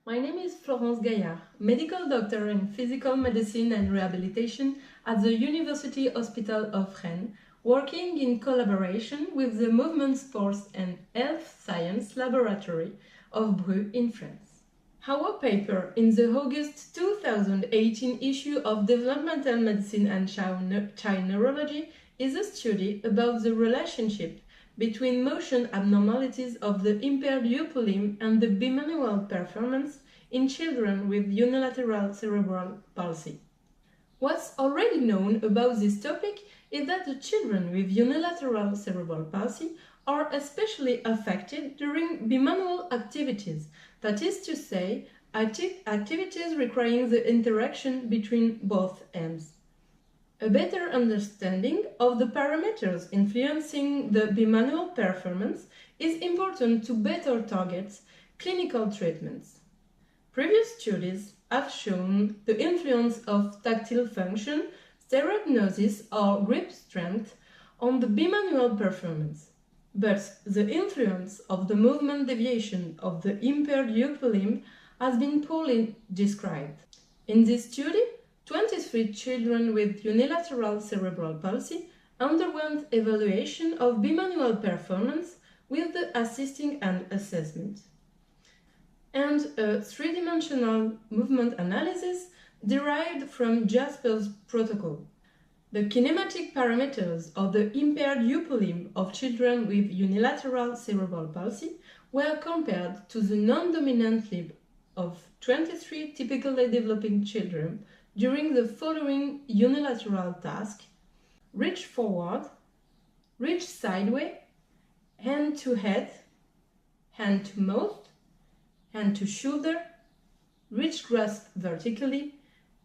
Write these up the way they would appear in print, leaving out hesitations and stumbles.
My name is Florence Gaillard, medical doctor in physical medicine and rehabilitation at the University Hospital of Rennes, working in collaboration with the Movement Sports and Health Science Laboratory of Bruges in France. Our paper in the August 2018 issue of Developmental Medicine and Child Neurology is a study about the relationship between motion abnormalities of the impaired upper limb and the bimanual performance in children with unilateral cerebral palsy. What's already known about this topic is that the children with unilateral cerebral palsy are especially affected during bimanual activities, that is to say, activities requiring the interaction between both ends. A better understanding of the parameters influencing the bimanual performance is important to better target clinical treatments. Previous studies have shown the influence of tactile function, stereognosis or grip strength on the bimanual performance, but the influence of the movement deviation of the impaired upper limb has been poorly described. In this study, 23 children with unilateral cerebral palsy underwent evaluation of bimanual performance with the assisting hand assessment, and a three-dimensional movement analysis derived from Jasper's protocol. The kinematic parameters of the impaired upper limb of children with unilateral cerebral palsy were compared to the non-dominant limb of 23 typically developing children during the following unilateral task: reach forward, reach sideways, hand to head, hand to mouth, hand to shoulder, reach grasp vertically,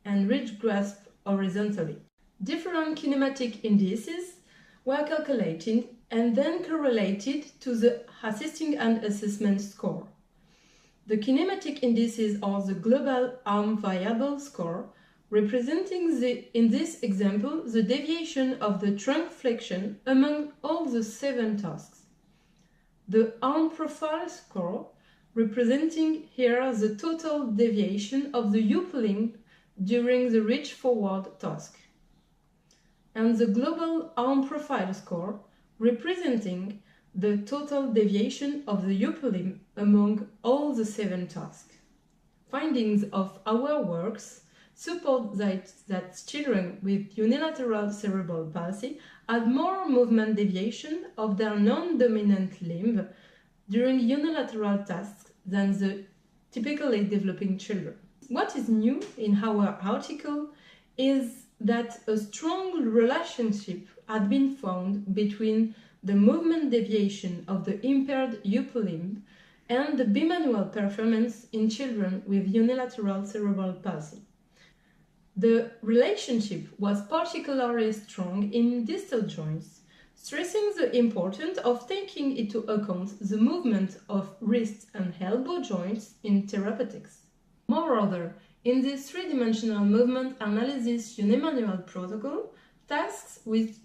and reach grasp horizontally. Different kinematic indices were calculated and then correlated to the assisting hand assessment score. The kinematic indices are the global arm variable score, representing in this example the deviation of the trunk flexion among all the 7 tasks. The arm profile score, representing here the total deviation of the upper limb during the reach forward task. And the global arm profile score, representing the total deviation of the upper limb among all the 7 tasks. Findings of our works support that children with unilateral cerebral palsy had more movement deviation of their non-dominant limb during unilateral tasks than the typically developing children. What is new in our article is that a strong relationship had been found between the movement deviation of the impaired upper limb and the bimanual performance in children with unilateral cerebral palsy. The relationship was particularly strong in distal joints, stressing the importance of taking into account the movement of wrist and elbow joints in therapeutics. Moreover, in this three-dimensional movement analysis unimanual protocol, tasks which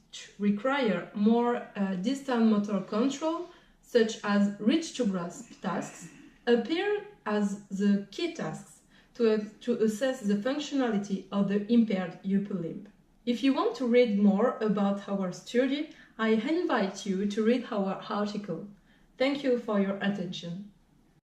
require more distal motor control, such as reach-to-grasp tasks, appear as the key tasks to assess the functionality of the impaired upper limb. If you want to read more about our study, I invite you to read our article. Thank you for your attention.